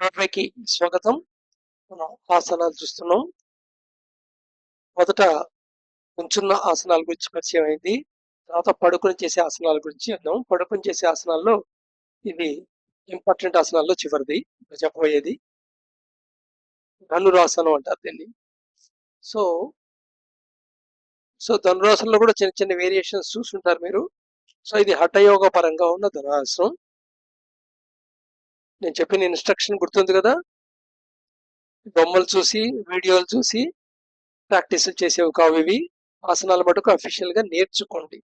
రోడ్వేకి స్వాగతం. మనం ఆసనాలు చూస్తున్నాం. మొదట నుంచున్న ఆసనాల గురించి పరిచయం అయింది. తర్వాత పడుకొని చేసే ఆసనాల గురించి అన్నాం. పడుకొని చేసే ఆసనాల్లో ఇది ఇంపార్టెంట్ ఆసనాల్లో చివరిది ఇప్పుడు చెప్పబోయేది. ధనురాసనం అంటారు దీన్ని. సో సో ధనురాసనంలో కూడా చిన్న చిన్న వేరియేషన్స్ చూస్తుంటారు మీరు. సో ఇది హఠయోగ పరంగా ఉన్న ధనురాసనం. నేను చెప్పిన ఇన్స్ట్రక్షన్ గుర్తుంది కదా. బొమ్మలు చూసి వీడియోలు చూసి ప్రాక్టీస్ చేసేవి కావు ఇవి. ఆసనాల మటుకు అఫీషియల్ గా నేర్చుకోండి.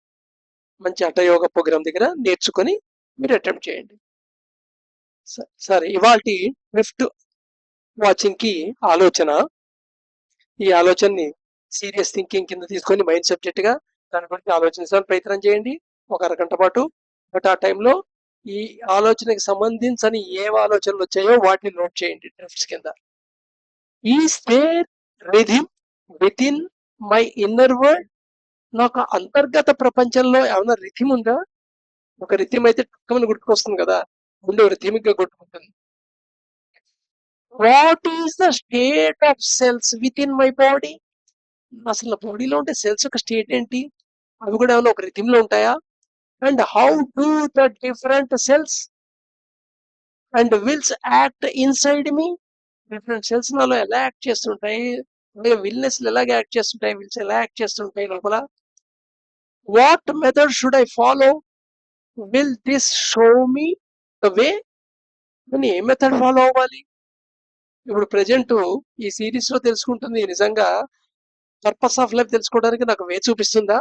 మంచి హఠయోగ ప్రోగ్రామ్ దగ్గర నేర్చుకొని మీరు అటెంప్ట్ చేయండి. సరే, ఇవాల్టి డ్రిఫ్ట్ వాచింగ్ కి ఆలోచన. ఈ ఆలోచనని సీరియస్ థింకింగ్ కింద తీసుకొని మైండ్ సబ్జెక్ట్ గా దాని గురించి ఆలోచించడానికి ప్రయత్నం చేయండి ఒక అరగంట పాటు. బట్ ఆ టైంలో ఈ ఆలోచనకి సంబంధించని ఏ ఆలోచనలు వచ్చాయో వాటిని నోట్ చేయండి డ్రిఫ్ట్స్ కింద. Is there rhythm with in my inner world? నాకు అంతర్గత ప్రపంచంలో ఏమైనా రిథమ్ ఉందా? ఒక రిథమ్ అయితే టక్కమని గుర్తుకొస్తుంది కదా, ముందు రిథమిక్ గా కొట్టుకుంటుంది. What is the state of cells with in my body? అసలు బాడీలో ఉంటే సెల్స్ యొక్క స్టేట్ ఏంటి? అవి కూడా ఏమైనా ఒక రిథమ్ లో ఉంటాయా? And how do the different cells and wills act inside me? Different cells నాలో ఎలా యాక్ట్ చేస్తుంటాయి, విల్నెస్ ఎలాగ యాక్ట్ చేస్తుంటాయి, విల్స్ ఎలా యాక్ట్ చేస్తుంటాయి లోపల? What method should I follow? Will this show me the వే? నేను ఏ మెథడ్ ఫాలో అవ్వాలి? ఇప్పుడు ప్రెజెంట్ ఈ సిరీస్ లో తెలుసుకుంటుంది నిజంగా పర్పస్ ఆఫ్ లైఫ్ తెలుసుకోవడానికి నాకు వే చూపిస్తుందా?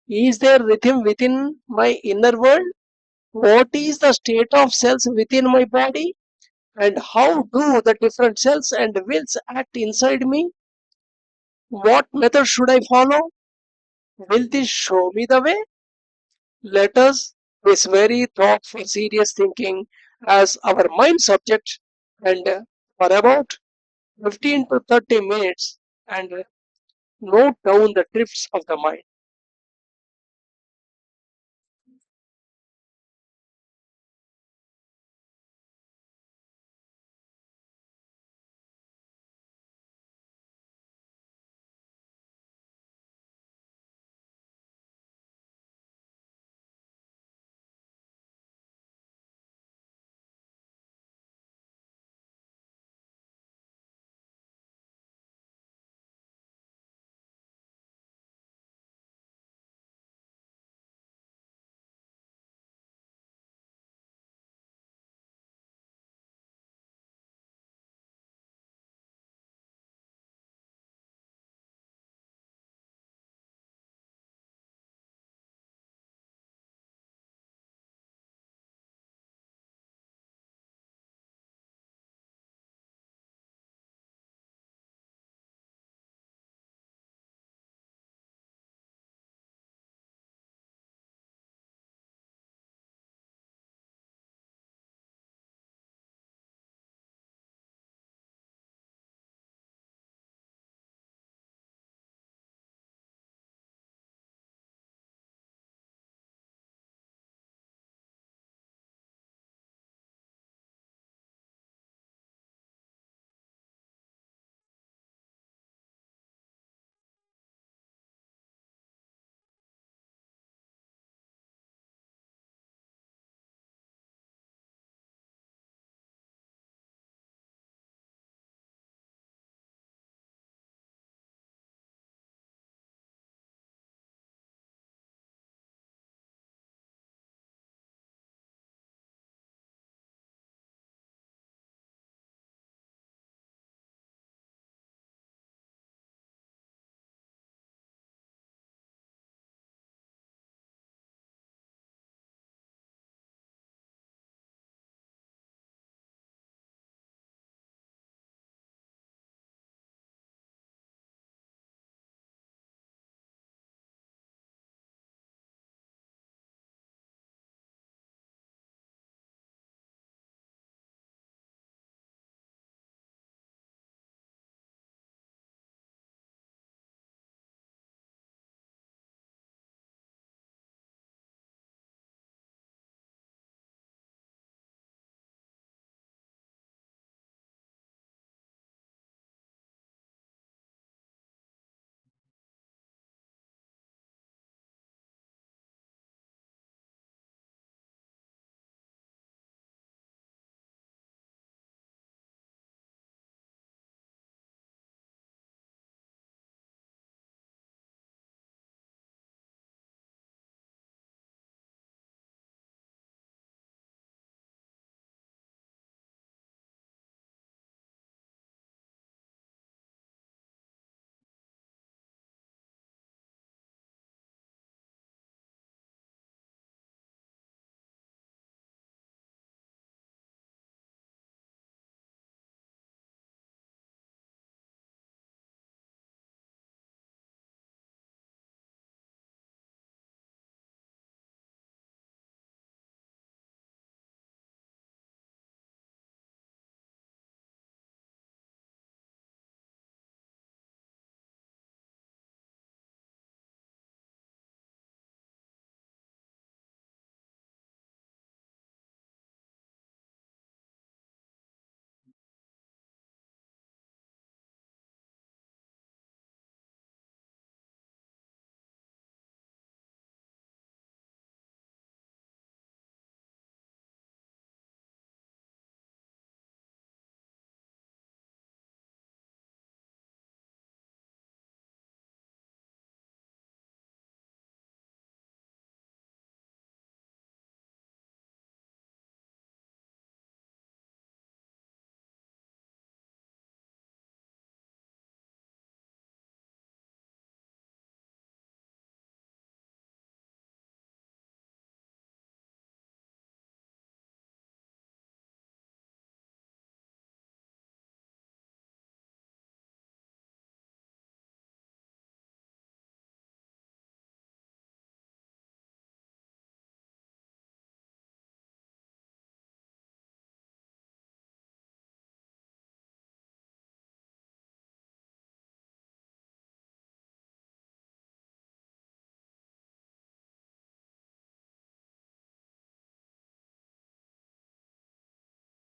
Is there rhythm with in my inner world? What is the state of cells with in my body? And how do the different cells and wills act inside me? What method should I follow? Will this show me the way? Let us this very thoughtful, serious thinking as our mind subject, and for about 15 to 30 minutes, and note down the drifts of the mind.